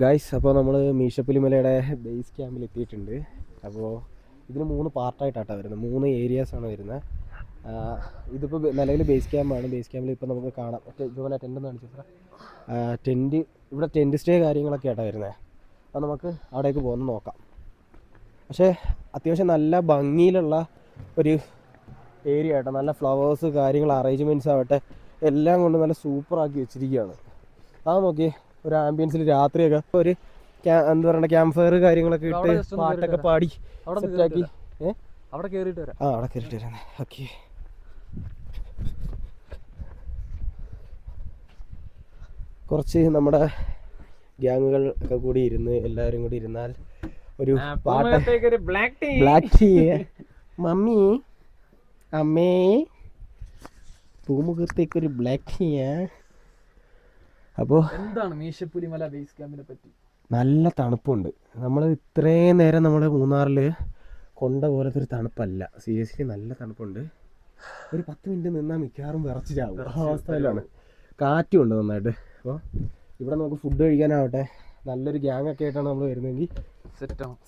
Guys, അപ്പോൾ നമ്മൾ മീശപ്പുലിമലയുടെ base ക്യാമ്പിൽ എത്തിയിട്ടുണ്ട്. അപ്പോൾ ഇതിന് 3 പാർട്ടായിട്ടാണ് വരുന്നത്, 3 ഏരിയാസാണ് വരുന്നത്. ഇതിപ്പോൾ നിലവിൽ ബേസ് ക്യാമ്പാണ്. ബേസ് ക്യാമ്പിൽ ഇപ്പോൾ നമുക്ക് കാണാം ഇതുപോലെ ടെൻ്റ് എന്ന് കാണിച്ചു സാർ. ടെൻറ്റ് ഇവിടെ ടെൻറ്റ് സ്റ്റേ കാര്യങ്ങളൊക്കെ ആയിട്ടാണ് വരുന്നത്. അപ്പോൾ നമുക്ക് അവിടേക്ക് പോകുന്ന നോക്കാം. പക്ഷേ അത്യാവശ്യം നല്ല ഭംഗിയിലുള്ള ഒരു ഏരിയ ആട്ടോ. നല്ല ഫ്ലവേഴ്സ് കാര്യങ്ങൾ അറേഞ്ച്മെൻറ്റ്സ് ആവട്ടെ എല്ലാം കൊണ്ട് നല്ല സൂപ്പറാക്കി വെച്ചിരിക്കുകയാണ്. അത് നോക്കി ഒരു ആംബിയൻസിൽ രാത്രിയൊക്കെ ഒരു എന്താ പറയുക ക്യാമ്പ് ഫയർ കാര്യങ്ങളൊക്കെ ഇട്ട് പാട്ടൊക്കെ പാടി സെറ്റാക്കി. അവിടെ കയറിയിട്ട് വരാം. അവിടെ കയറിയിട്ട് വരാം. ഓക്കെ, കുറച്ച് നമ്മുടെ ഗ്യാങ്ങുകൾ ഒക്കെ കൂടി ഇരുന്ന് എല്ലാവരും കൂടി ഇരുന്നാൽ ഒരു പാട്ട് ബ്ലാക്ക് ടീ മമ്മി അമ്മേ പൂമുഖത്തേക്കൊരു ബ്ലാക്ക് ടീയാ. അപ്പോൾ എന്താണ് മീശപ്പുലിമല ബേസ് ക്യാമ്പിനെ പറ്റി? നല്ല തണുപ്പുണ്ട്. നമ്മൾ ഇത്രയും നേരം നമ്മൾ മൂന്നാറിൽ കൊണ്ട പോലത്തെ ഒരു തണുപ്പല്ല. സീരിയസ്ലി നല്ല തണുപ്പുണ്ട്. ഒരു 10 മിനിറ്റ് നിന്നാൽ മിക്കവാറും വിറച്ച് ചാവും അവസ്ഥയിലാണ്. കാറ്റും ഉണ്ട് നന്നായിട്ട്. അപ്പോൾ ഇവിടെ നമുക്ക് ഫുഡ് കഴിക്കാനാവട്ടെ നല്ലൊരു ഗ്യാങ് ഒക്കെ ആയിട്ടാണ് നമ്മൾ വരുന്നതെങ്കിൽ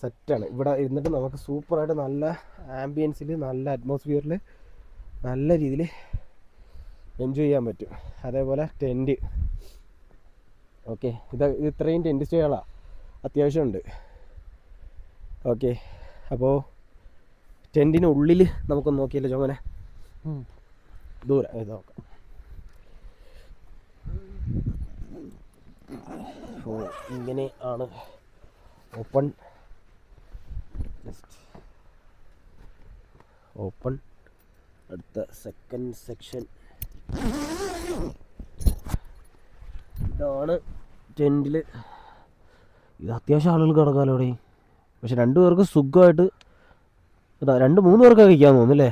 സെറ്റാണ്. ഇവിടെ ഇരുന്നിട്ട് നമുക്ക് സൂപ്പറായിട്ട് നല്ല ആംബിയൻസിൽ നല്ല അറ്റ്മോസ്ഫിയറിൽ നല്ല രീതിയിൽ എൻജോയ് ചെയ്യാൻ പറ്റും. അതേപോലെ ടെൻറ്റ് ഓക്കെ, ഇത്രയും ടെൻറ്റ് സ്റ്റേകളാണ് അത്യാവശ്യമുണ്ട്. ഓക്കെ, അപ്പോൾ ടെൻറ്റിന് ഉള്ളിൽ നമുക്കൊന്ന് നോക്കിയല്ലോ ചോമനെ, ദൂരം ഇത് നോക്കാം. ഇങ്ങനെ ആണ് ഓപ്പൺ അടുത്ത സെക്കൻഡ് സെക്ഷൻ. ഇതാണ് ടെൻറ്റിൽ. ഇത് അത്യാവശ്യം ആളുകൾ കിടക്കാമല്ലോ ഇവിടെ. പക്ഷെ 2 പേർക്ക് സുഖമായിട്ട് 2-3 പേർക്കൊക്കെ നിൽക്കാൻ തോന്നുന്നു അല്ലേ?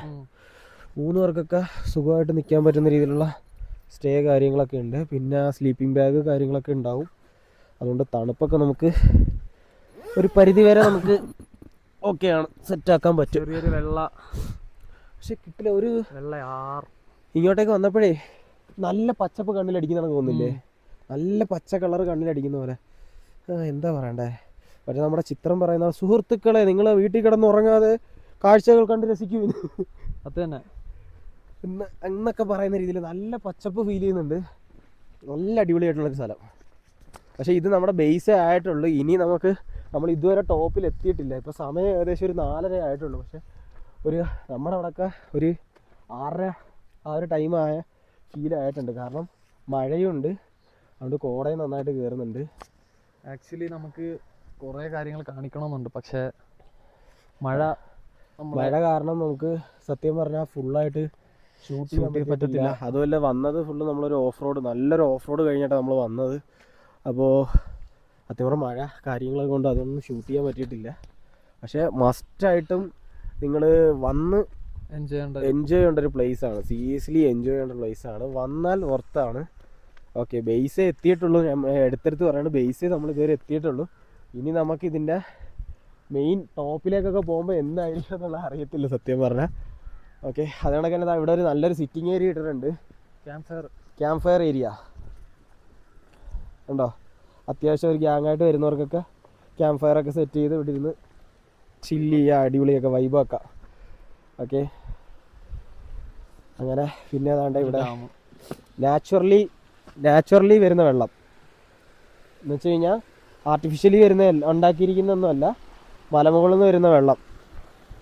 3 പേർക്കൊക്കെ സുഖമായിട്ട് നിൽക്കാൻ പറ്റുന്ന രീതിയിലുള്ള സ്റ്റേ കാര്യങ്ങളൊക്കെ ഉണ്ട്. പിന്നെ സ്ലീപ്പിംഗ് ബാഗ് കാര്യങ്ങളൊക്കെ ഉണ്ടാവും. അതുകൊണ്ട് തണുപ്പൊക്കെ നമുക്ക് ഒരു പരിധി വരെ നമുക്ക് ഓക്കെയാണ്, സെറ്റാക്കാൻ പറ്റും. ചെറിയൊരു വെള്ള പക്ഷെ കിട്ടില്ല. ഒരു വെള്ളയാർ ഇങ്ങോട്ടേക്ക് വന്നപ്പോഴേ നല്ല പച്ചപ്പ് കണ്ണിലടിക്കുന്നതെന്ന് തോന്നുന്നില്ലേ? നല്ല പച്ച കളർ കണ്ണിലടിക്കുന്ന പോലെ. എന്താ പറയണ്ടേ, പക്ഷേ നമ്മുടെ ചിത്രം പറയുന്ന സുഹൃത്തുക്കളെ നിങ്ങൾ വീട്ടിൽ കിടന്ന് ഉറങ്ങാതെ കാഴ്ചകൾ കണ്ട് രസിക്കൂ അത് തന്നെ എന്നൊക്കെ പറയുന്ന രീതിയിൽ നല്ല പച്ചപ്പ് ഫീൽ ചെയ്യുന്നുണ്ട്. നല്ല അടിപൊളിയായിട്ടുള്ളൊരു സ്ഥലം. പക്ഷേ ഇത് നമ്മുടെ ബേസേ ആയിട്ടുള്ളൂ. ഇനി നമ്മൾ ഇതുവരെ ടോപ്പിൽ എത്തിയിട്ടില്ല. ഇപ്പോൾ സമയം ഏകദേശം ഒരു 4:30 ആയിട്ടുള്ളൂ. പക്ഷേ നമ്മുടെ അവിടെയൊക്കെ ഒരു 6:30 ആ ഒരു ടൈമായ ഫീലായിട്ടുണ്ട്. കാരണം മഴയുണ്ട്, അതുകൊണ്ട് കോടയും നന്നായിട്ട് കയറുന്നുണ്ട്. ആക്ച്വലി നമുക്ക് കുറേ കാര്യങ്ങൾ കാണിക്കണമെന്നുണ്ട്, പക്ഷേ മഴ കാരണം നമുക്ക് സത്യം പറഞ്ഞാൽ ഫുള്ളായിട്ട് ഷൂട്ട് ചെയ്യാൻ പറ്റത്തില്ല. അതുമല്ല വന്നത് ഫുള്ള് നമ്മളൊരു നല്ലൊരു ഓഫ് റോഡ് കഴിഞ്ഞിട്ടാണ് നമ്മൾ വന്നത്. അപ്പോൾ അത്യാവശ്യം മഴ കാര്യങ്ങളൊക്കെ കൊണ്ട് അതൊന്നും ഷൂട്ട് ചെയ്യാൻ പറ്റിയിട്ടില്ല. പക്ഷേ മസ്റ്റായിട്ടും നിങ്ങൾ വന്ന് എൻജോയ് ചെയ്യേണ്ട ഒരു പ്ലേസാണ്. സീരിയസ്ലി എൻജോയ് ചെയ്യേണ്ട പ്ലേസാണ്. വന്നാൽ വർത്താണ്. ഓക്കെ, ബേസേ എത്തിയിട്ടുള്ളൂ. ഞാൻ എടുത്തെടുത്ത് പറയുന്നത് ബേസേ നമ്മൾ ഇതുവരെ എത്തിയിട്ടുള്ളൂ. ഇനി നമുക്ക് ഇതിൻ്റെ മെയിൻ ടോപ്പിലേക്കൊക്കെ പോകുമ്പോൾ എന്തായിരിക്കും എന്നുള്ള അറിയത്തില്ല സത്യം പറഞ്ഞാൽ. ഓക്കെ, അതുകൊണ്ടൊക്കെ തന്നെ ഇവിടെ ഒരു നല്ലൊരു സിറ്റിംഗ് ഏരിയ ഇട്ടിട്ടുണ്ട്. ക്യാമ്പ് ഫയർ ഏരിയ ഉണ്ടോ? അത്യാവശ്യം ഒരു ഗ്യാങ്ങായിട്ട് വരുന്നവർക്കൊക്കെ ക്യാമ്പ് ഫയറൊക്കെ സെറ്റ് ചെയ്ത് ഇവിടെ ഇരുന്ന് ചില്ല് ചെയ്യുക, അടിപൊളിയൊക്കെ വൈബാക്കാം. ഓക്കെ, അങ്ങനെ പിന്നെ ഏതാണ്ട് ഇവിടെ നാച്ചുറലി വരുന്ന വെള്ളം എന്ന് വെച്ച് കഴിഞ്ഞാൽ ആർട്ടിഫിഷ്യലി ഉണ്ടാക്കിയിരിക്കുന്നൊന്നുമല്ല, മലമുകളിൽ നിന്ന് വരുന്ന വെള്ളം,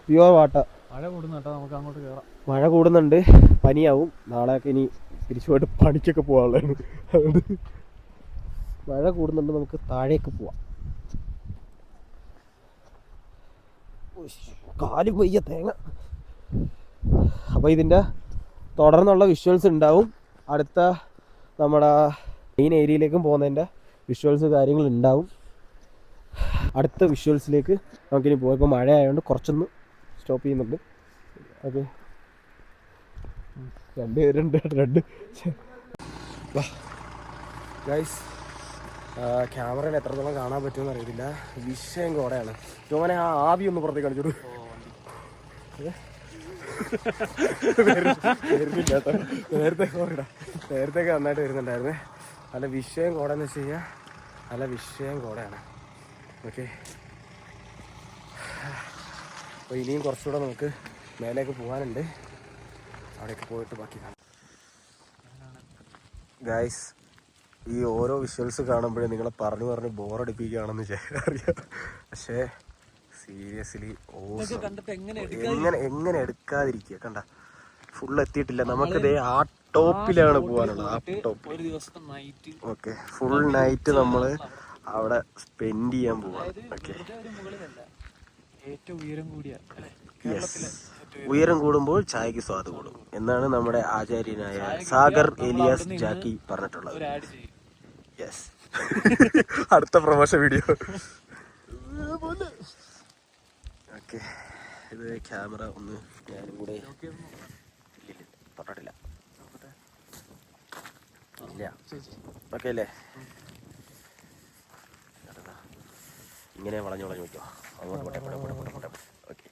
പ്യുവർ വാട്ടർ. നമുക്ക് അങ്ങോട്ട് കയറാം. മഴ കൂടുന്നുണ്ട്, പനിയാവും. നാളെയൊക്കെ ഇനി തിരിച്ചു പോയിട്ട് പണിക്കൊക്കെ പോകാനുള്ളതാണ്. അതുകൊണ്ട് മഴ കൂടുന്നുണ്ട്, നമുക്ക് താഴേക്ക് പോവാം. കാല് പൊയ്യ തേങ്ങ. അപ്പോൾ ഇതിൻ്റെ തുടർന്നുള്ള വിഷ്വൽസ് ഉണ്ടാവും. അടുത്ത നമ്മുടെ മെയിൻ ഏരിയയിലേക്കും പോകുന്നതിൻ്റെ വിഷ്വൽസ് കാര്യങ്ങൾ ഉണ്ടാവും. അടുത്ത വിഷ്വൽസിലേക്ക് നമുക്കിനി പോകാം. ഇപ്പോൾ മഴ ആയതുകൊണ്ട് കുറച്ചൊന്ന് സ്റ്റോപ്പ് ചെയ്യുന്നുണ്ട്. ഓക്കെ, 2 പേരുണ്ട്. ഗൈസ്, ക്യാമറയിൽ എത്രത്തോളം കാണാൻ പറ്റുമെന്ന് അറിയത്തില്ല. വിഷയം കോടയാണ്. ജോമനെ ആ ആവി ഒന്ന് പുറത്തേക്ക് കാണിച്ചോളൂ. വരുന്നില്ല കേട്ടോ. നേരത്തെ നന്നായിട്ട് വരുന്നുണ്ടായിരുന്നേ. നല്ല വിഷയം കോടെന്ന് വെച്ച് കഴിഞ്ഞാൽ നല്ല വിഷയം കോടയാണ്. ഓക്കെ, അപ്പോൾ ഇനിയും കുറച്ചുകൂടെ നമുക്ക് മേലേക്ക് പോകാനുണ്ട്. അവിടെയൊക്കെ പോയിട്ട് ബാക്കി കാണാം. ഗൈസ്, ഈ ഓരോ വിഷ്വൽസ് കാണുമ്പോഴേ നിങ്ങളെ പറഞ്ഞ് ബോറടിപ്പിക്കുകയാണെന്ന് അറിയാം. പക്ഷേ സീരിയസ്ലി എങ്ങനെ എടുക്കാതിരിക്കുക. കണ്ട, ഫുൾ എത്തിയിട്ടില്ല. നമുക്കിതേ ആ ടോപ്പിലാണ് പോകാനുള്ളത്. ആ ടോപ്പ്. ഓക്കെ, ഫുൾ നൈറ്റ് നമ്മൾ അവിടെ സ്പെൻഡ് ചെയ്യാൻ പോവാണ്. ഓക്കെ, ഏറ്റവും ഉയരം കൂടിയ ഉയരം കൂടുമ്പോൾ ചായക്ക് സ്വാദ് കൂടും എന്നാണ് നമ്മുടെ ആചാര്യനായ സാഗർ എലിയാസ് ജാക്കി പറഞ്ഞിട്ടുള്ളത്. യെസ്. അടുത്ത പ്രൊമോഷൻ വീഡിയോ. ഓക്കെ, ഇത് ക്യാമറ ഒന്ന് ഞാനും കൂടെ തൊട്ടിട്ടില്ല. ഇല്ല, ഓക്കെ അല്ലേ? ഇങ്ങനെ വളഞ്ഞു വയ്ക്കോ. അങ്ങോട്ട് പോട്ടെ. ഓക്കെ,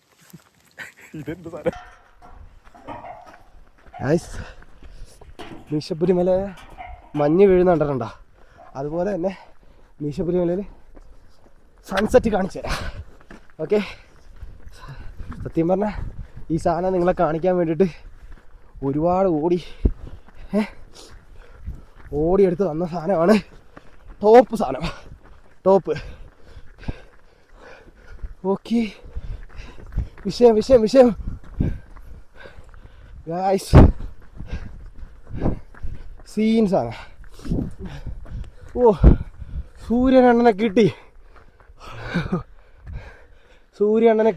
ഇതെന്ത് സാധനം? മീശപ്പുരി മല മഞ്ഞ് വീഴുന്നുണ്ടോ? അതുപോലെ തന്നെ മീശപ്പുരി മലയിൽ സൺസെറ്റ് കാണിച്ചു തരാം. ഓക്കെ, സത്യം പറഞ്ഞാൽ ഈ സാധനം നിങ്ങളെ കാണിക്കാൻ വേണ്ടിയിട്ട് ഒരുപാട് ഓടിയെടുത്ത് വന്ന സാധനമാണ്. ടോപ്പ് സാധനം, ടോപ്പ്. ഓക്കെ, വിഷയം ഗായ്സ്, സീൻസാണ്. ഓ, സൂര്യനണ്ണനെ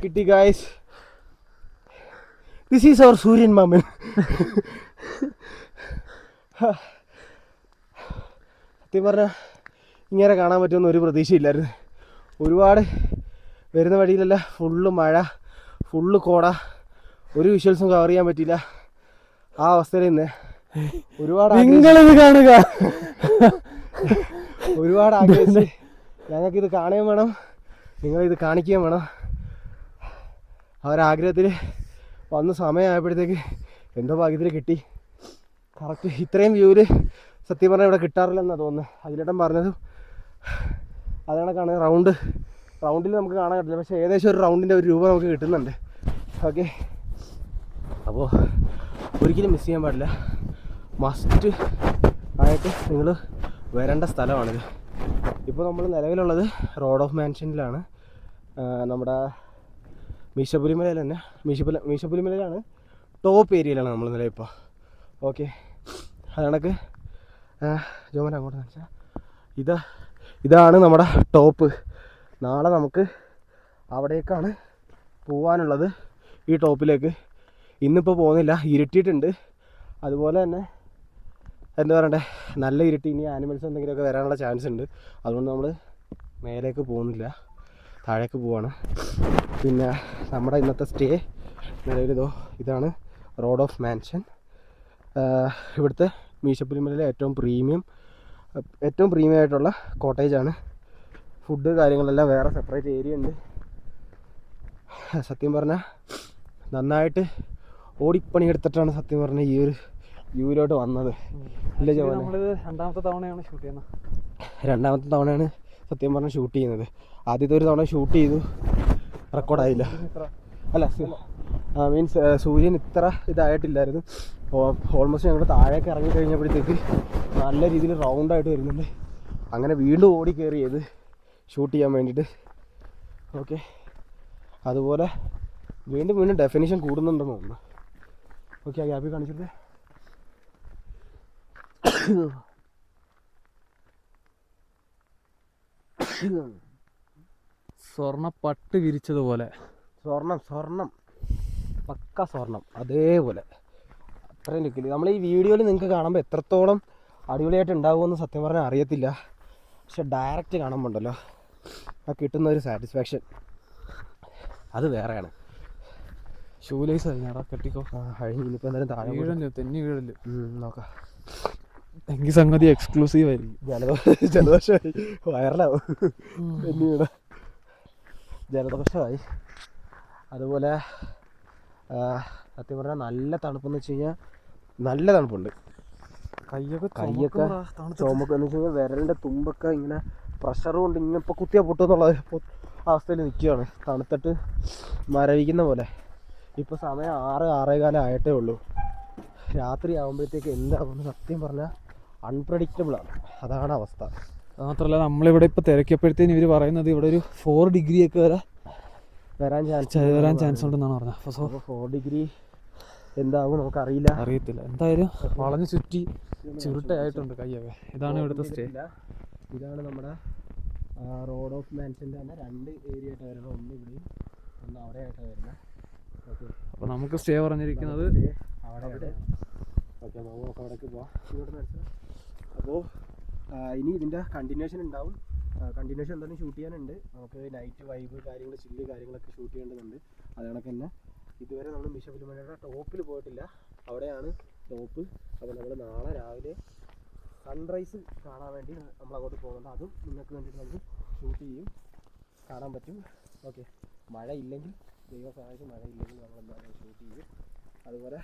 കിട്ടി ഗായ്സ്. ദിസ് ഈസ് അവർ സൂര്യൻ മാമൻ. സത്യം പറഞ്ഞാൽ ഇങ്ങനെ കാണാൻ പറ്റുമെന്ന് ഒരു പ്രതീക്ഷയില്ലായിരുന്നു. ഒരുപാട് വരുന്ന വഴിയിലല്ല ഫുള്ള് മഴ, ഫുള്ള് കോട, ഒരു വിഷ്വൽസും കവർ ചെയ്യാൻ പറ്റിയില്ല. ആ അവസ്ഥയിൽ നിന്ന് ഒരുപാട് ആഗ്രഹിച്ച് ഞങ്ങൾക്കിത് കാണുകയും വേണം, നിങ്ങളിത് കാണിക്കുകയും വേണം. അവരാഗ്രഹത്തിൽ വന്ന് സമയമായപ്പോഴത്തേക്ക് എന്തോ ഭാഗ്യത്തിൽ കിട്ടി. കറക്റ്റ് ഇത്രയും വ്യൂവിൽ സത്യം പറഞ്ഞാൽ ഇവിടെ കിട്ടാറില്ലെന്നാണ് തോന്നുന്നത്. അതിലേട്ടൻ പറഞ്ഞതും അതാണ്. റൗണ്ടിൽ നമുക്ക് കാണാൻ കിട്ടില്ല, പക്ഷേ ഏകദേശം ഒരു റൗണ്ടിൻ്റെ ഒരു രൂപ നമുക്ക് കിട്ടുന്നുണ്ട്. ഓക്കെ, അപ്പോൾ ഒരിക്കലും മിസ് ചെയ്യാൻ പാടില്ല. മസ്റ്റ് ആയിട്ട് നിങ്ങൾ വരേണ്ട സ്ഥലമാണിത്. ഇപ്പോൾ നമ്മൾ നിലവിലുള്ളത് റോഡ് ഓഫ് മാൻഷനിലാണ്. നമ്മുടെ മീശപ്പുലിമലയിൽ തന്നെ മീശപ്പുലിമലയിലാണ്, ടോപ്പ് ഏരിയയിലാണ് നമ്മൾ നിലവിലിപ്പോൾ. ഓക്കെ, അത് കണക്ക് ജോമൻ അങ്ങോട്ട് കാണിച്ചാൽ ഇതാണ് നമ്മുടെ ടോപ്പ്. നാളെ നമുക്ക് അവിടേക്കാണ് പോകാനുള്ളത്, ഈ ടോപ്പിലേക്ക്. ഇന്നിപ്പോൾ പോകുന്നില്ല, ഇരുട്ടിയിട്ടുണ്ട്. അതുപോലെ തന്നെ എന്താ പറയണ്ടേ, നല്ല ഇരുട്ടി. ഇനി ആനിമൽസ് എന്തെങ്കിലുമൊക്കെ വരാനുള്ള ചാൻസ് ഉണ്ട്. അതുകൊണ്ട് നമ്മൾ മേലേക്ക് പോകുന്നില്ല, താഴേക്ക് പോവാണ്. പിന്നെ നമ്മുടെ ഇന്നത്തെ സ്റ്റേ ഇതാണ് റോഡ് ഓഫ് മാൻഷൻ. ഇവിടുത്തെ മീശപ്പുലിമലയിലെ ഏറ്റവും പ്രീമിയം ആയിട്ടുള്ള കോട്ടേജാണ്. ഫുഡ് കാര്യങ്ങളെല്ലാം വേറെ സെപ്പറേറ്റ് ഏരിയ ഉണ്ട്. സത്യം പറഞ്ഞാൽ നന്നായിട്ട് ഓടിപ്പണിയെടുത്തിട്ടാണ് സത്യം പറഞ്ഞാൽ ഈ ഒരു വ്യൂവിലോട്ട് വന്നത്. ഇല്ല ജോമൻ, രണ്ടാമത്തെ തവണയാണ് ഷൂട്ട് ചെയ്യുന്നത്. രണ്ടാമത്തെ തവണയാണ് സത്യം പറഞ്ഞാൽ ഷൂട്ട് ചെയ്യുന്നത്. ആദ്യത്തെ ഒരു തവണ ഷൂട്ട് ചെയ്തു, റെക്കോർഡായില്ല. അല്ല, മീൻസ് സൂര്യൻ ഇത്ര ഇതായിട്ടില്ലായിരുന്നു. ഓൾമോസ്റ്റ് ഞങ്ങൾ താഴേക്ക് ഇറങ്ങി കഴിഞ്ഞപ്പോഴത്തേക്ക് നല്ല രീതിയിൽ റൗണ്ടായിട്ട് വരുന്നുണ്ട്. അങ്ങനെ വീണ്ടും ഓടി കയറി ചെയ്ത് ഷൂട്ട് ചെയ്യാൻ വേണ്ടിയിട്ട്. ഓക്കെ, അതുപോലെ വീണ്ടും ഡെഫിനിഷൻ കൂടുന്നുണ്ടെന്ന് തോന്നുന്നു. ഓക്കെ, ആ ഗ്യാപ്പിൽ കാണിച്ചിട്ട് സ്വർണ്ണ പട്ട് വിരിച്ചതുപോലെ സ്വർണം പക്ക സ്വർണം അതേപോലെ അത്രയും ലുക്കിൽ. നമ്മൾ ഈ വീഡിയോയിൽ നിങ്ങൾക്ക് കാണുമ്പോൾ എത്രത്തോളം അടിപൊളിയായിട്ട് ഉണ്ടാകുമെന്ന് സത്യം പറഞ്ഞാൽ അറിയത്തില്ല. പക്ഷെ ഡയറക്റ്റ് കാണുമ്പോൾ ഉണ്ടല്ലോ ആ കിട്ടുന്ന ഒരു സാറ്റിസ്ഫാക്ഷൻ അത് വേറെയാണ്. ഷൂലേസ് കഴിഞ്ഞാടാ, കെട്ടിക്കോ. കഴിഞ്ഞ് ഇനിയിപ്പോൾ എന്തായാലും താഴെ തെന്നി വീഴല് നോക്കാം. എങ്കിൽ സംഗതി എക്സ്ക്ലൂസീവ് ആയിരിക്കും. ജലദോഷമായി, വൈറലാവും. തെന്നി വീണ ജലദോഷമായി. അതുപോലെ സത്യം പറഞ്ഞാൽ നല്ല തണുപ്പെന്ന് വെച്ച് കഴിഞ്ഞാൽ നല്ല തണുപ്പുണ്ട്. കയ്യൊക്കെ ചുമക്കെന്ന് വെച്ച് കഴിഞ്ഞാൽ വിരലിൻ്റെ തുമ്പൊക്കെ ഇങ്ങനെ പ്രഷറും കൊണ്ട് ഇങ്ങനെ ഇപ്പോൾ കുത്തിയാൽ പൊട്ടുമെന്നുള്ള അവസ്ഥയിൽ നിൽക്കുകയാണ്. തണുത്തിട്ട് മരവിക്കുന്ന പോലെ. ഇപ്പോൾ സമയം 6-6:15 ആയിട്ടേ ഉള്ളൂ. രാത്രി ആകുമ്പോഴത്തേക്ക് എന്താകുമെന്ന് സത്യം പറഞ്ഞാൽ അൺപ്രഡിക്റ്റബിളാണ്. അതാണ് അവസ്ഥ. അത് മാത്രമല്ല നമ്മളിവിടെ ഇപ്പോൾ തിരക്കിയപ്പോഴത്തേന് ഇവർ പറയുന്നത് ഇവിടെ ഒരു 4 ഡിഗ്രിയൊക്കെ വരെ വരാൻ ചാൻസ് ഉണ്ടെന്നാണ് പറഞ്ഞത്. അപ്പോൾ 4 ഡിഗ്രി എന്താകും നമുക്കറിയില്ല, അറിയത്തില്ല. എന്തായാലും വളഞ്ഞു ചുറ്റി ചുരുട്ടയായിട്ടുണ്ട് കൈയൊക്കെ. ഇതാണ് ഇവിടുത്തെ സ്റ്റേ. ഇതാണ് നമ്മുടെ റോഡ് ഓഫ് മാൻഷൻ്റെ തന്നെ 2 ഏരിയ ആയിട്ട് വരുന്നത്. ഒന്ന് ഇവിടെയും ഒന്ന് അവിടെ ആയിട്ടാണ് വരുന്നത്. ഓക്കെ, അപ്പോൾ നമുക്ക് സ്റ്റേ പറഞ്ഞിരിക്കുന്നത് അവിടെ. ഓക്കെ, നമുക്ക് അവിടേക്ക് പോവാം. ഇങ്ങോട്ട് മനസ്സിലാവും. അപ്പോൾ ഇനി ഇതിൻ്റെ കണ്ടിന്യൂഷൻ ഉണ്ടാവും. കണ്ടിന്യൂഷൻ എന്തായാലും ഷൂട്ട് ചെയ്യാനുണ്ട്. നമുക്ക് നൈറ്റ് വൈബ് കാര്യങ്ങൾ, ചില്ല് കാര്യങ്ങളൊക്കെ ഷൂട്ട് ചെയ്യേണ്ടതുണ്ട്. അത് കണക്ക് തന്നെ ഇതുവരെ നമ്മൾ മിഷപുലിമലയുടെ ടോപ്പിൽ പോയിട്ടില്ല. അവിടെയാണ് ടോപ്പ്. അപ്പോൾ നമ്മൾ നാളെ രാവിലെ സൺറൈസ് കാണാൻ വേണ്ടി നമ്മളങ്ങോട്ട് പോകുന്നുണ്ട്. അതും നിങ്ങൾക്ക് വേണ്ടിയിട്ട് നമുക്ക് ഷൂട്ട് ചെയ്യും, കാണാൻ പറ്റും. ഓക്കെ, മഴ ഇല്ലെങ്കിൽ, ദൈവം സഹായിച്ച് മഴ ഇല്ലെങ്കിൽ നമ്മളെന്തായാലും ഷൂട്ട് ചെയ്യും. അതുപോലെ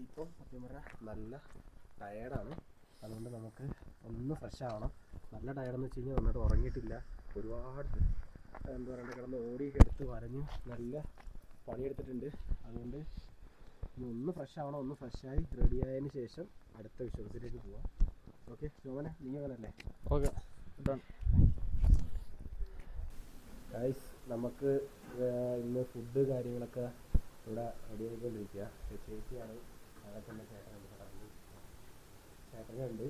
ഇപ്പം സത്യം പറഞ്ഞാൽ നല്ല ടയേർഡാണ്. അതുകൊണ്ട് നമുക്ക് ഒന്ന് ഫ്രഷ് ആവണം. നല്ല ടയർഡെന്ന് വെച്ച് കഴിഞ്ഞാൽ നന്നായിട്ട് ഉറങ്ങിയിട്ടില്ല. ഒരുപാട് എന്താ പറയുക, കിടന്ന് ഓടി എടുത്ത് വരഞ്ഞ് നല്ല പണിയെടുത്തിട്ടുണ്ട്. അതുകൊണ്ട് ഇനി ഒന്ന് ഫ്രഷ് ആവണം. ഒന്ന് ഫ്രഷായി റെഡി ആയതിന് ശേഷം അടുത്ത വിശ്വാസത്തിലേക്ക് പോവാം. ഓക്കെ ശോഭന, നീ അങ്ങനല്ലേ? ഓക്കെ ഗൈസ്, നമുക്ക് ഇന്ന് ഫുഡ് കാര്യങ്ങളൊക്കെ ഇവിടെ റെഡി ആയിക്കൊണ്ടിരിക്കുക. ചേച്ചിയാണ് അതൊക്കെ തന്നെ ചേട്ടനുണ്ട്.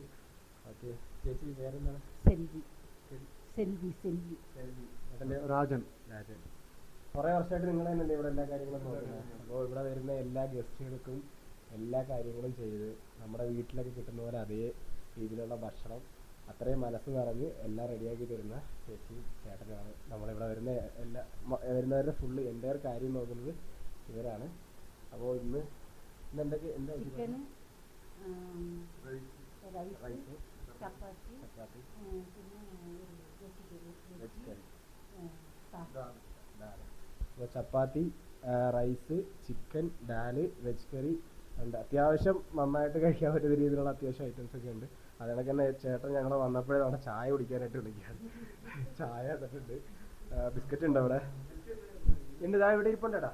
ഓക്കെ, ചേച്ചി പേരെന്താണ്? രാജൻ. കുറേ വർഷമായിട്ട് നിങ്ങൾ തന്നെയല്ലേ ഇവിടെ എല്ലാ കാര്യങ്ങളും നോക്കുന്നത്. അപ്പോൾ ഇവിടെ വരുന്ന എല്ലാ ഗസ്റ്റുകൾക്കും എല്ലാ കാര്യങ്ങളും ചെയ്ത് നമ്മുടെ വീട്ടിലൊക്കെ കിട്ടുന്ന പോലെ അതേ രീതിയിലുള്ള ഭക്ഷണം അത്രയും മനസ്സ് നിറഞ്ഞ് എല്ലാം റെഡിയാക്കി തരുന്ന ചേച്ചി ചേട്ടനാണ്. നമ്മളിവിടെ വരുന്നവരുടെ ഫുള്ള് എൻ്റയർ കാര്യം നോക്കുന്നത് ഇവരാണ്. അപ്പോൾ ഇന്ന് എന്തൊക്കെ ചപ്പാത്തി, റൈസ്, ചിക്കൻ, ഡാല്, വെജ് കറി ഉണ്ട്. അത്യാവശ്യം നന്നായിട്ട് കഴിക്കാൻ പറ്റുന്ന രീതിയിലുള്ള അത്യാവശ്യം ഐറ്റംസ് ഒക്കെ ഉണ്ട്. അതിനൊക്കെ തന്നെ ചേട്ടൻ ഞങ്ങൾ വന്നപ്പോഴേ നമ്മുടെ ചായ കുടിക്കാനായിട്ട് വിളിക്കുകയാണ്. ചായ തന്നിട്ടുണ്ട്, ബിസ്ക്കറ്റ് ഉണ്ട് അവിടെ. ഉണ്ട്, ഇതാ ഇവിടെ ഇരിപ്പുണ്ടേടാ.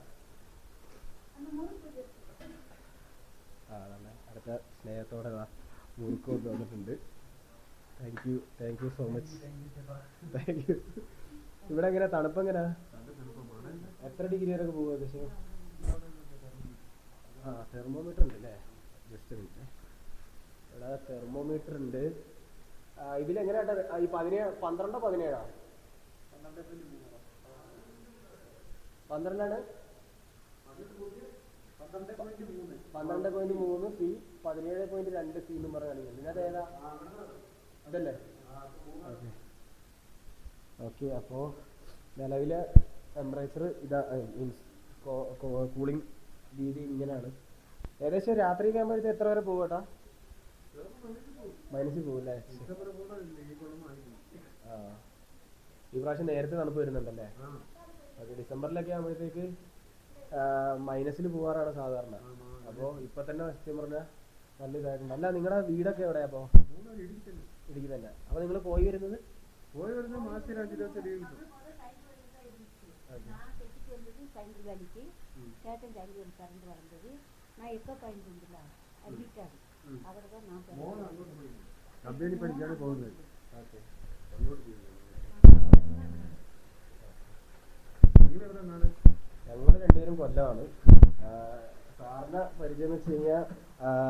നല്ല അടുത്ത സ്നേഹത്തോടെ മുറുക്ക് കൊണ്ട് വന്നിട്ടുണ്ട്. Thank you so much. Thank you. ഇവിടെ എങ്ങനെ തണുപ്പ് എങ്ങനെയാ? എത്ര ഡിഗ്രി വരെയൊക്കെ പോകും ഏകദേശം? തെർമോമീറ്റർ ഉണ്ട് അല്ലേ? ജസ്റ്റ് മിനിറ്റ്, ഇവിടെ തെർമോമീറ്റർ ഉണ്ട്. ഇതിലെങ്ങനെയാ ഈ 12 17 12 12.3 സി 17.2 സി എന്നും പറഞ്ഞ കളിയുണ്ട്. ഇതിനകത്ത് ഏതാ? അതല്ലേ? ഓക്കെ, അപ്പോൾ നിലവിലെ ടെമ്പറേച്ചർ ഇതാ, മീൻസ് കൂളിംഗ് രീതി ഇങ്ങനെയാണ്. ഏകദേശം രാത്രി ആകുമ്പോഴത്തെ എത്ര വരെ പോകും കേട്ടാ? മൈനസിൽ പോകും അല്ലേ? ഈ പ്രാവശ്യം നേരത്തെ തണുപ്പ് വരുന്നുണ്ടല്ലേ? ഓക്കെ, ഡിസംബറിലൊക്കെ ആകുമ്പോഴത്തേക്ക് മൈനസിൽ പോകാറാണ് സാധാരണ. അപ്പോൾ ഇപ്പം തന്നെ സത്യം പറഞ്ഞാൽ നല്ല ഇതായിട്ടുണ്ട്. അല്ല, നിങ്ങളുടെ വീടൊക്കെ എവിടെയാ? അപ്പോൾ ഇടുക്കി തന്നെ. അപ്പോൾ നിങ്ങൾ പോയി വരുന്നത് മാസത്തിൽ 5 ദിവസം ലീവ് കിട്ടും. കമ്പനി പഠിക്കാണ് പോകുന്നത്. ഞങ്ങൾ രണ്ടുപേരും കൊല്ലമാണ്. സാറിന് പരിചയം എന്ന് വെച്ച് കഴിഞ്ഞാൽ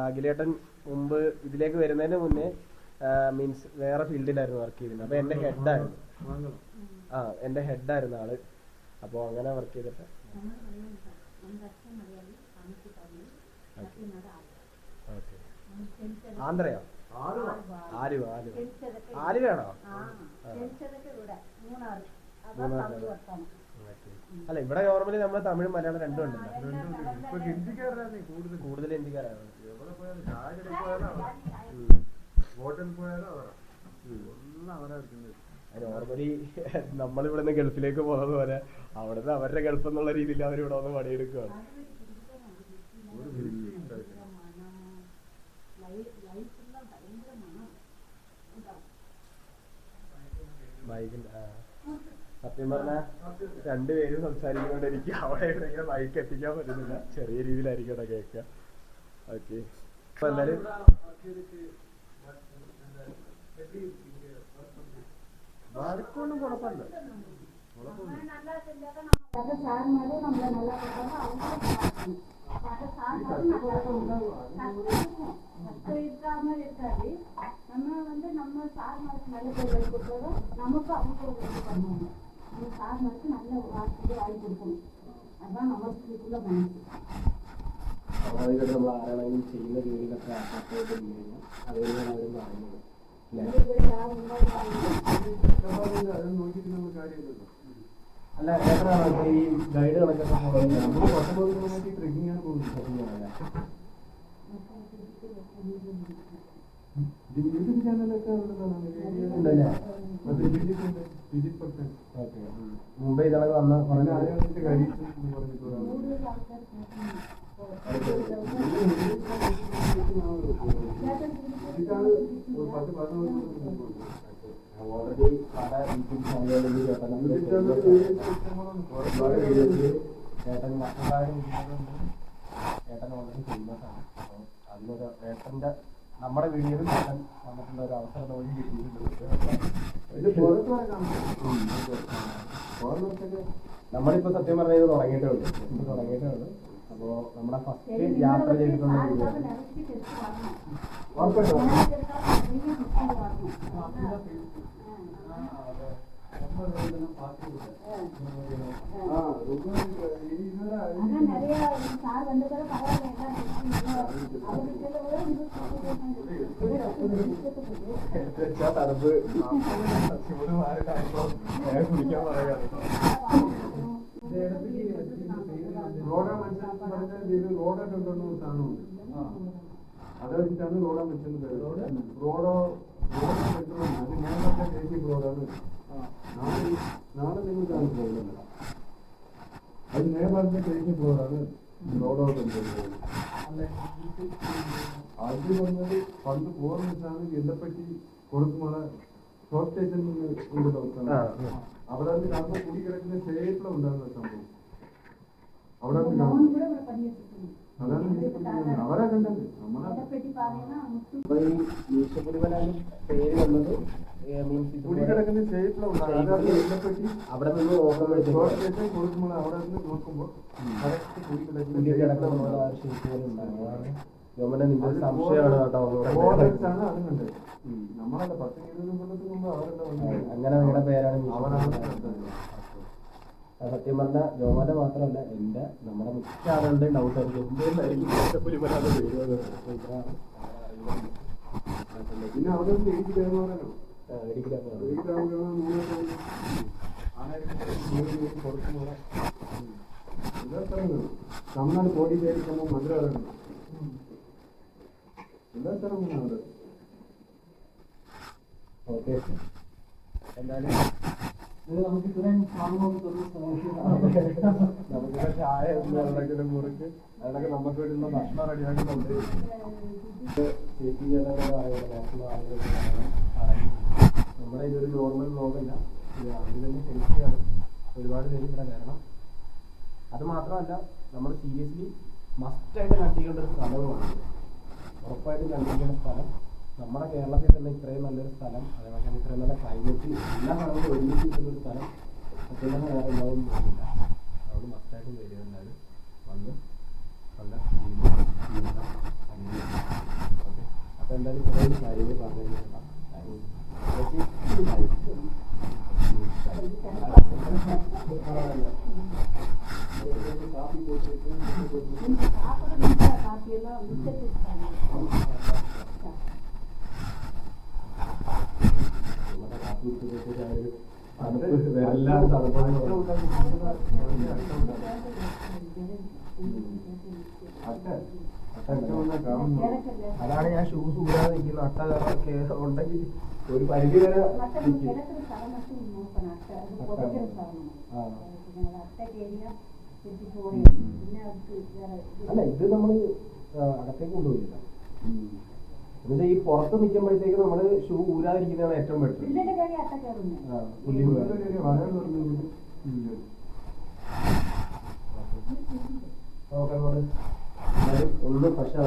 അഖിലേട്ടൻ മുമ്പ് ഇതിലേക്ക് വരുന്നതിന് മുന്നേ മീൻസ് വേറെ ഫീൽഡിലായിരുന്നു വർക്ക് ചെയ്തിരുന്നത്. അപ്പോൾ എൻ്റെ ഹെഡായിരുന്നു. എൻ്റെ ഹെഡായിരുന്നു ആള്. അപ്പോൾ അങ്ങനെ വർക്ക് ചെയ്തിട്ട് ആന്ധ്രയോ? ആലുവയാണോ? അല്ല, ഇവിടെ നോർമലി നമ്മൾ തമിഴ് മലയാളം രണ്ടും ഉണ്ടല്ലോ. കൂടുതൽ ഹിന്ദിക്കാരാണ്. നോർമലി നമ്മളിവിടെ നിന്ന് ഗൾഫിലേക്ക് പോകുന്നത് പോലെ അവിടുന്ന് അവരുടെ ഗൾഫ് എന്നുള്ള രീതിയിൽ അവരിവിടെ വന്ന് പണിയെടുക്കുകയാണ്. ബൈക്കിൻ്റെ സത്യം പറഞ്ഞാൽ രണ്ടുപേരും സംസാരിക്കുന്നതുകൊണ്ട് എനിക്ക് അവിടെ ഇങ്ങനെ ബൈക്ക് എത്തിക്കാൻ പറ്റുന്നില്ല. ചെറിയ രീതിയിലായിരിക്കും കേൾക്കുക. ഓക്കെ, അപ്പോൾ എന്തായാലും വഴക്കൊന്നും കുഴപ്പമില്ല. நம்ம வந்து நம்ம சார் மாதிரி நல்ல பேர் கொடுத்தாலும் நமக்கு அவங்க பண்ணுவாங்க. நம்ம சார் மாதிரி நல்ல வாய்ப்பு கொடுக்கணும். அதுதான் நமக்கு இதுக்குள்ள மனசு. സ്വാഭാവികമായിട്ട് നമ്മൾ ആരാണെങ്കിലും ചെയ്യുന്ന ജോലിയിലൊക്കെ സപ്പോർട്ട് ചെയ്ത് കഴിഞ്ഞാൽ അതുകൊണ്ടാണ് അവരും പറയുന്നത്. അല്ല എത്രയാണ് ഈ ഗൈഡ് കണക്കൊക്കെ പോകുന്നത്? ട്രെക്കിങ്ങാണ് പോകുന്നത്. യൂട്യൂബ് ചാനലൊക്കെ ഉണ്ടല്ലേ? മുംബൈ ഇതൊക്കെ വന്ന ഓൾറെഡി പല യൂട്യൂബ് ചാനലുകളിൽ ചേട്ടൻ ചേട്ടൻ ഓൾറെഡി ഫേമസാണ്. അപ്പോൾ അതിലൊരു ഏട്ടൻ്റെ നമ്മുടെ വീഡിയോയിൽ ചേട്ടൻ വന്നിട്ടുള്ള ഒരു അവസരം നമുക്ക് കിട്ടിയിട്ടുണ്ട്. നമ്മളിപ്പോൾ സത്യം പറഞ്ഞത് തുടങ്ങിയിട്ടേ ഉള്ളൂ. അപ്പോൾ നമ്മുടെ ഫസ്റ്റ് യാത്ര ചെയ്തിട്ടുള്ള തണുപ്പ് കുടിക്കാൻ പറയാറ്. റോഡായിട്ടുണ്ടോ സാധനമുണ്ട്, അത് വെച്ചിട്ടാണ് റോഡാൻ വെച്ചത്. റോഡോ അത് ഞാൻ ചേച്ചി റോഡാണ്. നാളെ നിങ്ങൾ പോകുന്നില്ല, അത് നേരത്തെ ചേച്ചി റോഡാണ്. റോഡോ ആദ്യം വന്നത് പണ്ട് പോകുന്ന വെച്ചാണ് എല്ലപ്പറ്റി കൊടുക്കുമ്പോൾ ഷോർട്ട് സ്റ്റേഷൻ ഉണ്ട്. അവിടെ കാണുമ്പോൾ കുടി കിടക്കുന്ന ഷേപ്പില ഉണ്ടാകുന്ന സംഭവം അവിടെ അതാണ് അവരെ കണ്ടത്. പേര് വന്നത് കുടി കിടക്കുന്ന ഷേപ്പില ഉണ്ടാകും. അവിടെ നിന്ന് ഷോർട്ട് സ്റ്റേഷൻ കൊടുക്കുമ്പോൾ അവിടെ നിന്ന് നോക്കുമ്പോൾ കുടി കിടക്കുന്ന സംശയമാണ് കേട്ടോ. നമ്മളല്ല 10-20 കൊല്ലത്തിന് മുമ്പ് അങ്ങനെ നിങ്ങളുടെ പേരാണ് സത്യം പറഞ്ഞ ജോമോന്റെ മാത്രമല്ല എന്റെ നമ്മുടെ മിക്ക ആളുകളുടെ ഡൗട്ട് ആയിരിക്കും എന്തായിരിക്കും പുലിമല പേര്. പിന്നെ അവിടെ തമിഴ്നാട് കോടി ചേരിക്കുമ്പോൾ മധുര എല്ലാ സ്ഥലങ്ങളും അവിടെ. ഓക്കെ, എന്തായാലും നമുക്ക് ഇത്രയും കാണുമ്പോൾ നമുക്കിവിടെ ചായ എന്തെങ്കിലും മുറിച്ച് അതിനൊക്കെ നമുക്ക് വരുന്ന ഭക്ഷണം റെഡിയാക്കുന്നുണ്ട്. ചേച്ചി നമ്മുടെ ഇതൊരു നോർമൽ വ്ലോഗല്ല, അതിൽ തന്നെ ഹെൽത്തിയാണ്. ഒരുപാട് പേര് ഇവിടെ വരണം. അത് മാത്രമല്ല നമ്മൾ സീരിയസ്ലി മസ്റ്റായിട്ട് കണ്ടിക്കേണ്ട ഒരു സ്ഥലവുമാണ്. ഉറപ്പായിട്ടും കണ്ടിരിക്കുന്ന സ്ഥലം നമ്മുടെ കേരളത്തിൽ തന്നെ ഇത്രയും നല്ലൊരു സ്ഥലം, അതേപോലെ തന്നെ ഇത്രയും നല്ല ക്ലൈമറ്റ്, എല്ലാ സ്ഥലങ്ങളും ഒരുമിച്ച് കിട്ടുന്നൊരു സ്ഥലം സത്യം തന്നെ വേറെ ഉണ്ടാവും തോന്നില്ല. അതുകൊണ്ട് മസ്റ്റായിട്ടും വരികയുണ്ടായാലും വന്ന് നല്ല ഓക്കെ. അപ്പോൾ എന്തായാലും ഇത്രയും കാര്യങ്ങൾ പറഞ്ഞു അതാണ് ഞാൻ ഷൂസ് കൂടാതെ നിൽക്കുന്ന അട്ട ഉണ്ടെങ്കിൽ ഒരു പരിധി വരെ അല്ല ഇത് നമ്മള് അകത്തേക്ക് കൊണ്ടുപോയില്ല. എന്നിട്ട് ഈ പുറത്ത് നിൽക്കുമ്പോഴത്തേക്ക് നമ്മള് ഷൂ ഊരാതിരിക്കുന്നതാണ് ഏറ്റവും ബെറ്റർ. ഇതിന്റെ കയറി അട്ട കയറുന്നു. ഒന്ന് പക്ഷേ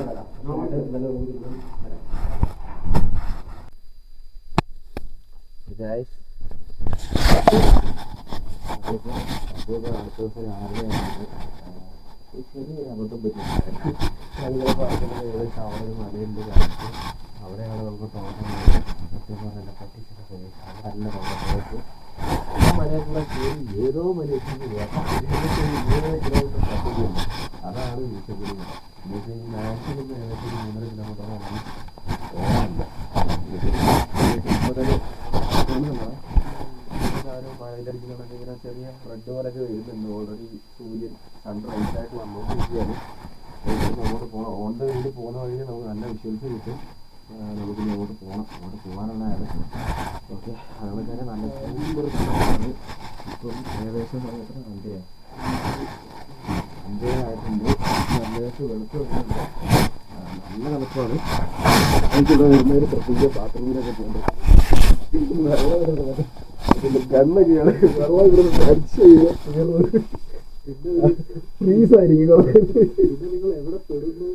അബദ്ധം പറ്റിയിട്ടുണ്ട്. മലയുണ്ട് കാണിച്ച് അവിടെയാണ് നമുക്ക് തോന്നുന്നത് സത്യം പറഞ്ഞ പറ്റിച്ചിട്ട് പോയി നല്ല തോന്നുന്നത്. ആ മലയെ കൂടെ കയറി ഏതോ മലയ്ക്ക് കിലോമീറ്റർ പറ്റുകയുണ്ട്. അതാണ് വീശപ്പുരി മല. മാക്സിമം ഏകദേശം 3.5 കിലോമീറ്ററോളം മഴയിലടിക്കുന്നുണ്ടെങ്കിൽ ഇങ്ങനെ ചെറിയ റെഡ് പോലൊക്കെ വരുന്നുണ്ട്. ഓൾറെഡി സൂര്യൻ സൺറൈസ് ആയിട്ട് വന്നുകൊണ്ടിരിക്കുകയാണ്. അങ്ങോട്ട് പോകണം. ഓൺ ദ വേയിൽ പോകുന്ന വഴി നമുക്ക് നല്ല വിഷ്വൽസ് കിട്ടും. നമുക്കിനി അങ്ങോട്ട് പോകണം. അങ്ങോട്ട് പോകാനുള്ളതാണ്. ഓക്കെ, അതുപോലെ തന്നെ നല്ല സൂപ്പർ സ്ഥലമാണ്. ഇപ്പം ഏകദേശം സമയത്ത് 5 ആയിട്ടുണ്ട്. നല്ലതായിട്ട് വെളുത്ത് വരുന്നുണ്ട്. നല്ല തണുപ്പാണ്. എനിക്കിവിടെ വരുന്നൊരു പ്രത്യേക ബാത്റൂമിലൊക്കെ പോകുന്നത് കണ്ണൊക്കെയാണ് വെള്ളം ഇവിടെ അടിച്ചു ഫ്രീസായിരിക്കും. പിന്നെ നിങ്ങൾ എവിടെ പെടുന്നു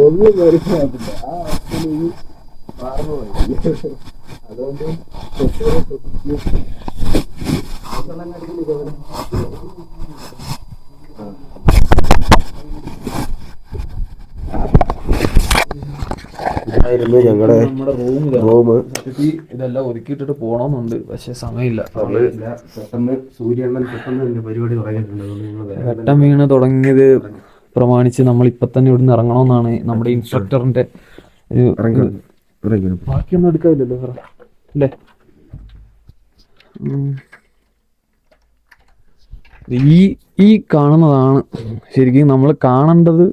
ഒന്നും മനസ്സിലാക്കില്ല. ആ അവസ്ഥയിൽ ഈ മാറുന്നതായി. അതുകൊണ്ട് ഇതായിരുന്നു ഞങ്ങളുടെ റൂം. ഇതെല്ലാം ഒതുക്കിയിട്ടിട്ട് പോകണമെന്നുണ്ട്, പക്ഷെ സമയമില്ല. പെട്ടെന്ന് സൂര്യണ്ണൻ പെട്ടെന്ന് പരിപാടി തുടങ്ങിയിട്ടുണ്ട്. വെട്ടം വീണ് തുടങ്ങിയത് പ്രമാണിച്ച് നമ്മൾ ഇപ്പൊ തന്നെ ഇവിടുന്ന് ഇറങ്ങണമെന്നാണ് നമ്മുടെ ഇൻസ്ട്രക്ടറിന്റെ ഒരു ബാക്കിയൊന്നും എടുക്കാവില്ലല്ലോ സാറേ അല്ലേ. ഈ കാണുന്നതാണ് ശരിക്കും നമ്മൾ കാണേണ്ടത്.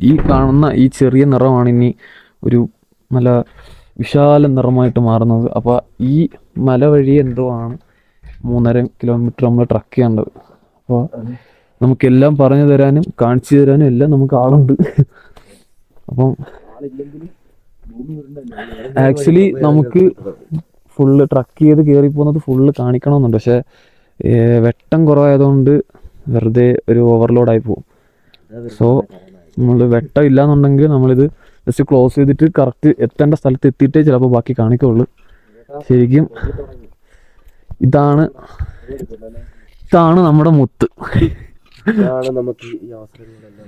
ഈ കാണുന്ന ഈ ചെറിയ നിറമാണ് ഇനി ഒരു നല്ല വിശാല നിറമായിട്ട് മാറുന്നത്. അപ്പോൾ ഈ മല വഴി എന്തോ ആണ് 3.5 കിലോമീറ്റർ നമ്മൾ ട്രക്ക് ചെയ്യേണ്ടത്. അപ്പോൾ നമുക്കെല്ലാം പറഞ്ഞു തരാനും കാണിച്ചു തരാനും എല്ലാം നമുക്ക് ആളുണ്ട്. അപ്പം ആക്ച്വലി നമുക്ക് ഫുള്ള് ട്രക്ക് ചെയ്ത് കയറി പോകുന്നത് ഫുള്ള് കാണിക്കണമെന്നുണ്ട്. പക്ഷെ വെട്ടം കുറവായതുകൊണ്ട് വെറുതെ ഒരു ഓവർലോഡായി പോകും. സോ നമ്മൾ വെട്ടം ഇല്ലാന്നുണ്ടെങ്കിൽ നമ്മളിത് ജസ്റ്റ് ക്ലോസ് ചെയ്തിട്ട് കറക്റ്റ് എത്തേണ്ട സ്ഥലത്ത് എത്തിയിട്ടേ ചിലപ്പോൾ ബാക്കി കാണിക്കുള്ളൂ. ശരിക്കും ഇതാണ് നമ്മുടെ മുത്ത്. നമുക്ക് ഈ അവസരങ്ങളെല്ലാം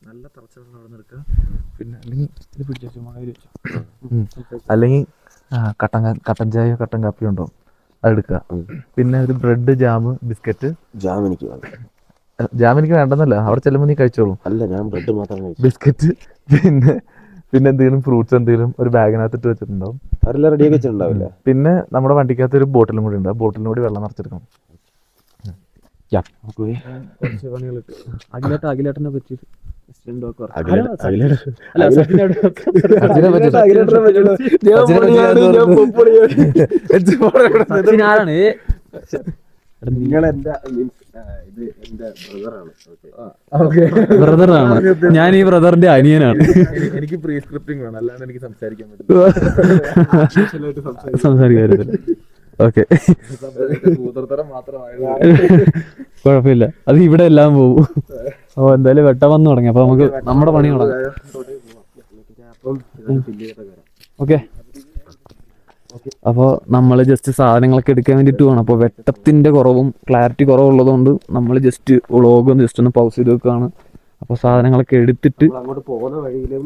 നല്ല പിന്നെ അല്ലെങ്കിൽ കട്ടൻ ചായയോ കട്ടൻ കാപ്പിയോ ഉണ്ടോ അതെടുക്കുക. പിന്നെ ഒരു ബ്രെഡ്, ജാം, ബിസ്ക്കറ്റ്. ജാം എനിക്ക് വേണ്ടെന്നല്ല, അവിടെ ചെല്ലുമ്പോൾ നീ കഴിച്ചോളൂ. അല്ല, ഞാൻ ബ്രെഡ് മാത്രം കഴിച്ചു. ബിസ്ക്കറ്റ് പിന്നെ എന്തെങ്കിലും ഫ്രൂട്ട്സ് എന്തെങ്കിലും ഒരു ബാഗിനകത്ത് ഇട്ട് വെച്ചിട്ടുണ്ടാവും. അതെല്ലാം റെഡിയാക്കി വെച്ചിട്ടുണ്ടാവില്ല. പിന്നെ നമ്മുടെ വണ്ടിക്കകത്ത് ഒരു ബോട്ടിലും കൂടി ഉണ്ട്. ആ ബോട്ടിലും കൂടി വെള്ളം നിറച്ചെടുക്കണം. അഖിലേട്ടനെ പറ്റി ബ്രദറാണ്. ഞാൻ ഈ ബ്രദറിന്റെ അനിയനാണ്. എനിക്ക് പ്രീസ്ക്രിപ്റ്റിംഗ് വേണം, അല്ലാണ്ട് എനിക്ക് സംസാരിക്കാൻ പറ്റില്ല. ഓക്കെ, കുഴപ്പമില്ല. അത് ഇവിടെ എല്ലാം പോകും. ഓ, എന്തായാലും വെട്ടം വന്നു തുടങ്ങി. അപ്പൊ നമുക്ക് നമ്മുടെ പണി തുടങ്ങാം. ഓക്കെ, അപ്പോൾ നമ്മൾ ജസ്റ്റ് സാധനങ്ങളൊക്കെ എടുക്കാൻ വേണ്ടിയിട്ട് പോകണം. അപ്പോൾ വെട്ടത്തിൻ്റെ കുറവും ക്ലാരിറ്റി കുറവുള്ളതുകൊണ്ട് നമ്മൾ ജസ്റ്റ് വ്ളോഗ് ജസ്റ്റ് ഒന്ന് പൗസ് ചെയ്ത് വെക്കുകയാണ്. അപ്പോൾ സാധനങ്ങളൊക്കെ എടുത്തിട്ട് അങ്ങോട്ട് പോകുന്ന വഴിയിലും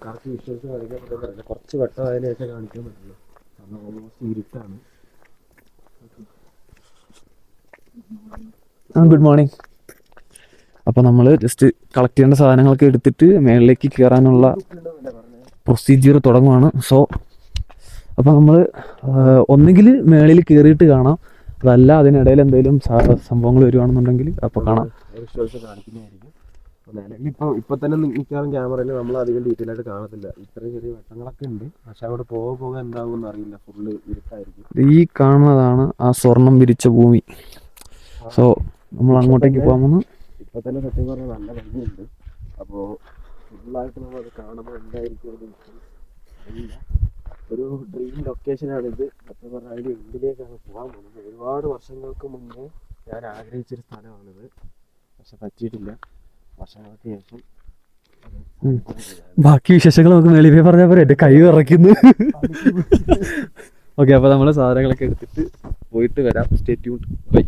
കറക്റ്റ് വിഷ്വൽസ് കാണിക്കാൻ പറ്റില്ല. കുറച്ച് വെട്ടം അതിന് ശേഷം കാണിക്കാൻ പറ്റില്ല. കാരണം ഓൾമോസ്റ്റ് ഇരുട്ടാണ്. Good morning. അപ്പോൾ നമ്മൾ ജസ്റ്റ് കളക്ട് ചെയ്യേണ്ട സാധനങ്ങളൊക്കെ എടുത്തിട്ട് മേളിലേക്ക് കയറാനുള്ള പ്രൊസീജിയർ തുടങ്ങുവാണ്. സോ അപ്പോൾ നമ്മൾ ഒന്നുകിൽ മേളിൽ കയറിയിട്ട് കാണാം, അതല്ല അതിനിടയിൽ എന്തെങ്കിലും സംഭവങ്ങൾ വരുവാണെന്നുണ്ടെങ്കിൽ അപ്പോൾ കാണാം. വിഷ്വൽസ് കാണിക്കുന്നതായിരിക്കും. ഇപ്പൊ തന്നെ മിക്കവാറും ക്യാമറയിൽ നമ്മൾ അധികം ഡീറ്റെയിൽ ആയിട്ട് കാണത്തില്ല. ഇത്രയും ചെറിയ വെട്ടങ്ങളൊക്കെ ഉണ്ട്, പക്ഷെ അവിടെ പോകാൻ എന്താകും അറിയില്ല. ഫുള്ള് ഇരുട്ടായിരിക്കും. ഈ കാണുന്നതാണ് ആ സ്വർണം വിരിച്ച ഭൂമി. സോ നമ്മൾ അങ്ങോട്ടേക്ക് പോകാമെന്ന് ഇപ്പൊ തന്നെ സത്യം പറഞ്ഞാൽ നല്ല ഭംഗിയുണ്ട്. അപ്പോൾ ഫുള്ളായിട്ട് നമ്മളത് കാണുമ്പോൾ എന്തായിരിക്കും ഒരു അറിയില്ല. ഒരു ഡ്രീം ലൊക്കേഷനാണിത്. സത്യം പറഞ്ഞാൽ അതിൻ്റെ എൻഡിലേക്കാണ് പോകാൻ പോകുന്നത്. ഒരുപാട് വർഷങ്ങൾക്ക് മുന്നേ ഞാൻ ആഗ്രഹിച്ചൊരു സ്ഥലമാണിത്, പക്ഷെ പറ്റിയിട്ടില്ല. വർഷങ്ങൾക്ക് ശേഷം ബാക്കി വിശേഷങ്ങൾ നമുക്ക് വെളിവേ പറഞ്ഞാൽ പോലെ എൻ്റെ കൈ വിറയ്ക്കുന്നു. ഓക്കെ, അപ്പോൾ നമ്മൾ സാധനങ്ങളൊക്കെ എടുത്തിട്ട് പോയിട്ട് വരാം. Stay tuned. ബൈ.